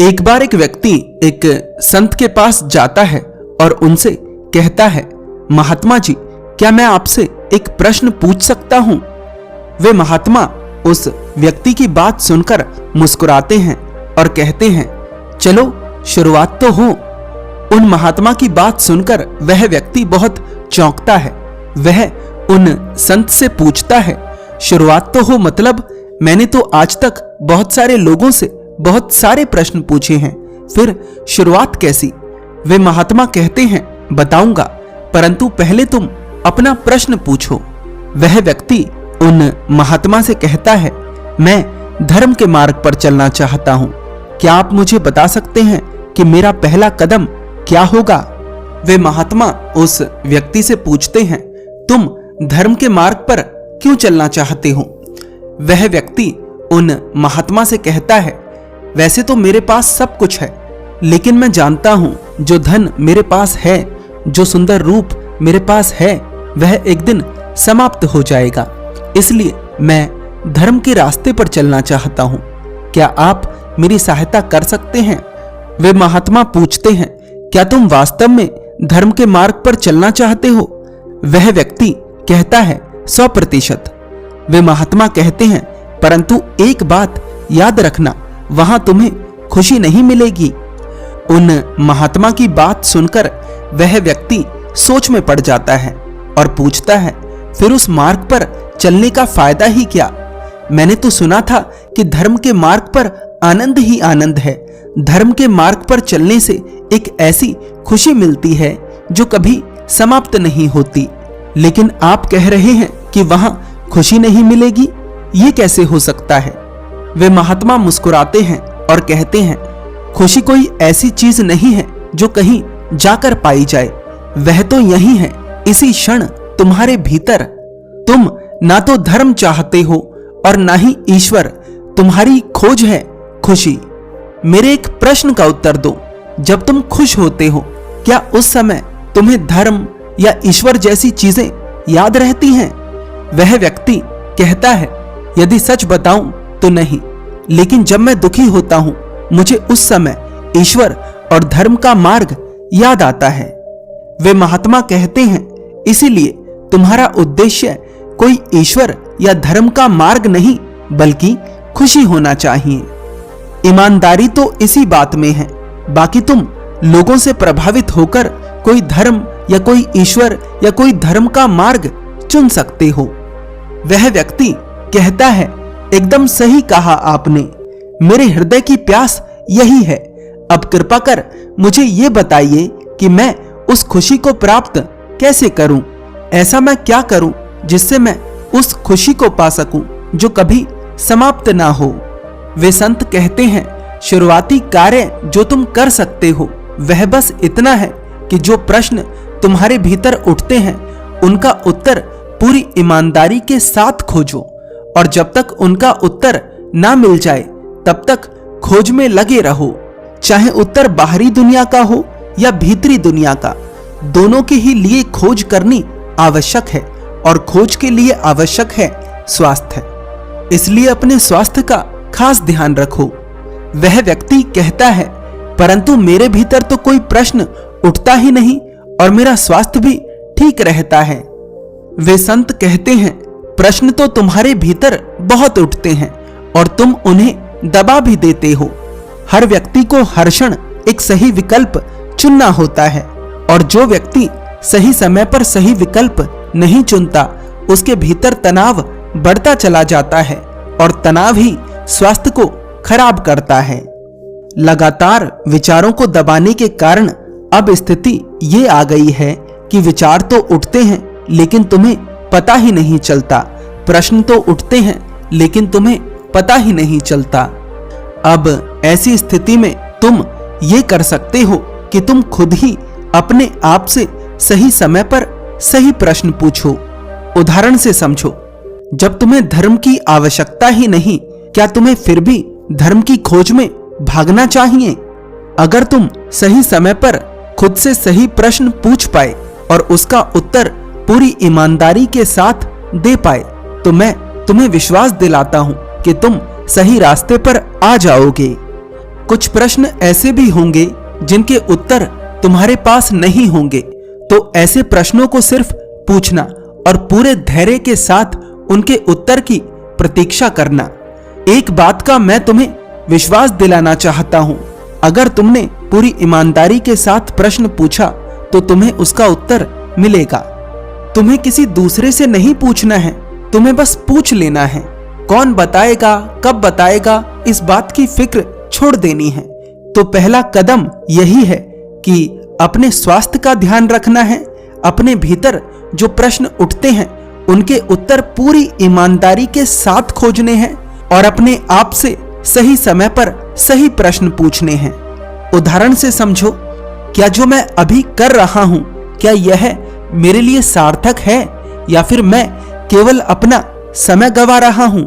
एक बार एक व्यक्ति एक संत के पास जाता है और उनसे कहता है, महात्मा जी, क्या मैं आपसे एक प्रश्न पूछ सकता हूं? वे महात्मा उस व्यक्ति की बात सुनकर मुस्कुराते हैं और कहते हैं, चलो शुरुआत तो हो। उन महात्मा की बात सुनकर वह व्यक्ति बहुत चौंकता है। वह उन संत से पूछता है, शुरुआत तो हो मतलब? मैंने तो आज तक बहुत सारे लोगों से बहुत सारे प्रश्न पूछे हैं, फिर शुरुआत कैसी? वे महात्मा कहते हैं, बताऊंगा, परंतु पहले तुम अपना प्रश्न पूछो। वह व्यक्ति उन महात्मा से कहता है, मैं धर्म के मार्ग पर चलना चाहता हूं। क्या आप मुझे बता सकते हैं कि मेरा पहला कदम क्या होगा? वे महात्मा उस व्यक्ति से पूछते हैं, तुम धर्म के मार्ग पर क्यों चलना चाहते हो? वह व्यक्ति उन महात्मा से कहता है, वैसे तो मेरे पास सब कुछ है, लेकिन मैं जानता हूं जो धन मेरे पास है, जो सुंदर रूप मेरे पास है, वह एक दिन समाप्त हो जाएगा। इसलिए मैं धर्म के रास्ते पर चलना चाहता हूं। क्या आप मेरी सहायता कर सकते हैं? वे महात्मा पूछते हैं, क्या तुम वास्तव में धर्म के मार्ग पर चलना चाहते हो? वह व्यक्ति कहता है, 100%। वे महात्मा कहते हैं, परंतु एक बात याद रखना, वहां तुम्हें खुशी नहीं मिलेगी। उन महात्मा की बात सुनकर वह व्यक्ति सोच में पड़ जाता है और पूछता है, फिर उस मार्ग पर चलने का फायदा ही क्या? मैंने तो सुना था कि धर्म के मार्ग पर आनंद ही आनंद है। धर्म के मार्ग पर चलने से एक ऐसी खुशी मिलती है जो कभी समाप्त नहीं होती। लेकिन आप कह रहे हैं कि वहां खुशी नहीं मिलेगी, ये कैसे हो सकता है? वे महात्मा मुस्कुराते हैं और कहते हैं, खुशी कोई ऐसी चीज नहीं है जो कहीं जाकर पाई जाए, वह तो यही है, इसी क्षण तुम्हारे भीतर। तुम ना तो धर्म चाहते हो और ना ही ईश्वर, तुम्हारी खोज है खुशी। मेरे एक प्रश्न का उत्तर दो, जब तुम खुश होते हो, क्या उस समय तुम्हें धर्म या ईश्वर जैसी चीजें याद रहती हैं? वह व्यक्ति कहता है, यदि सच बताऊं तो नहीं, लेकिन जब मैं दुखी होता हूं, मुझे उस समय ईश्वर और धर्म का मार्ग याद आता है। वे महात्मा कहते हैं, इसीलिए तुम्हारा उद्देश्य कोई ईश्वर या धर्म का मार्ग नहीं, बल्कि खुशी होना चाहिए। ईमानदारी तो इसी बात में है। बाकी तुम लोगों से प्रभावित होकर कोई धर्म या कोई ईश्वर या कोई धर्म का मार्ग चुन सकते हो। वह व्यक्ति कहता है, एकदम सही कहा आपने, मेरे हृदय की प्यास यही है। अब कृपा कर मुझे ये बताइए कि मैं उस खुशी को प्राप्त कैसे करूं? ऐसा मैं क्या करूं जिससे मैं उस खुशी को पा सकूं जो कभी समाप्त ना हो? वे संत कहते हैं, शुरुआती कार्य जो तुम कर सकते हो वह बस इतना है कि जो प्रश्न तुम्हारे भीतर उठते हैं उनका उत्तर पूरी ईमानदारी के साथ खोजो, और जब तक उनका उत्तर ना मिल जाए तब तक खोज में लगे रहो। चाहे उत्तर बाहरी दुनिया का हो या भीतरी दुनिया का, दोनों के ही लिए खोज करनी आवश्यक है, और खोज के लिए आवश्यक है स्वास्थ्य। इसलिए अपने स्वास्थ्य का खास ध्यान रखो। वह व्यक्ति कहता है, परंतु मेरे भीतर तो कोई प्रश्न उठता ही नहीं और मेरा स्वास्थ्य भी ठीक रहता है। वे संत कहते हैं, प्रश्न तो तुम्हारे भीतर बहुत उठते हैं और तुम उन्हें दबा भी देते हो। हर व्यक्ति को हर क्षण एक सही विकल्प चुनना होता है, और जो व्यक्ति सही समय पर सही विकल्प नहीं चुनता, उसके भीतर तनाव बढ़ता चला जाता है, और तनाव ही स्वास्थ्य को खराब करता है। लगातार विचारों को दबाने के कारण अब स्थिति ये आ गई है कि विचार तो उठते हैं लेकिन तुम्हें पता ही नहीं चलता, प्रश्न तो उठते हैं लेकिन तुम्हें पता ही नहीं चलता। अब ऐसी स्थिति में तुम ये कर सकते हो कि तुम खुद ही अपने आप से सही समय पर सही प्रश्न पूछो। उदाहरण से समझो, जब तुम्हें धर्म की आवश्यकता ही नहीं, क्या तुम्हें फिर भी धर्म की खोज में भागना चाहिए? अगर तुम सही समय पर खुद से सही प्रश्न पूछ पाए और उसका उत्तर पूरी ईमानदारी के साथ दे पाए, तो मैं तुम्हें विश्वास दिलाता हूं कि तुम सही रास्ते पर आ जाओगे। कुछ प्रश्न ऐसे भी होंगे जिनके उत्तर तुम्हारे पास नहीं होंगे, तो ऐसे प्रश्नों को सिर्फ पूछना और पूरे धैर्य के साथ उनके उत्तर की प्रतीक्षा करना। एक बात का मैं तुम्हें विश्वास दिलाना चाहता हूं, अगर तुमने पूरी ईमानदारी के साथ प्रश्न पूछा तो तुम्हें उसका उत्तर मिलेगा। तुम्हें किसी दूसरे से नहीं पूछना है, तुम्हें बस पूछ लेना है। कौन बताएगा, कब बताएगा, इस बात की फिक्र छोड़ देनी है। तो पहला कदम यही है कि अपने स्वास्थ्य का ध्यान रखना है। अपने भीतर जो प्रश्न उठते हैं उनके उत्तर पूरी ईमानदारी के साथ खोजने हैं और अपने आप से सही समय पर सही प्रश्न पूछने हैं। उदाहरण से समझो, क्या जो मैं अभी कर रहा हूं, क्या यह मेरे लिए सार्थक है या फिर मैं केवल अपना समय गंवा रहा हूं?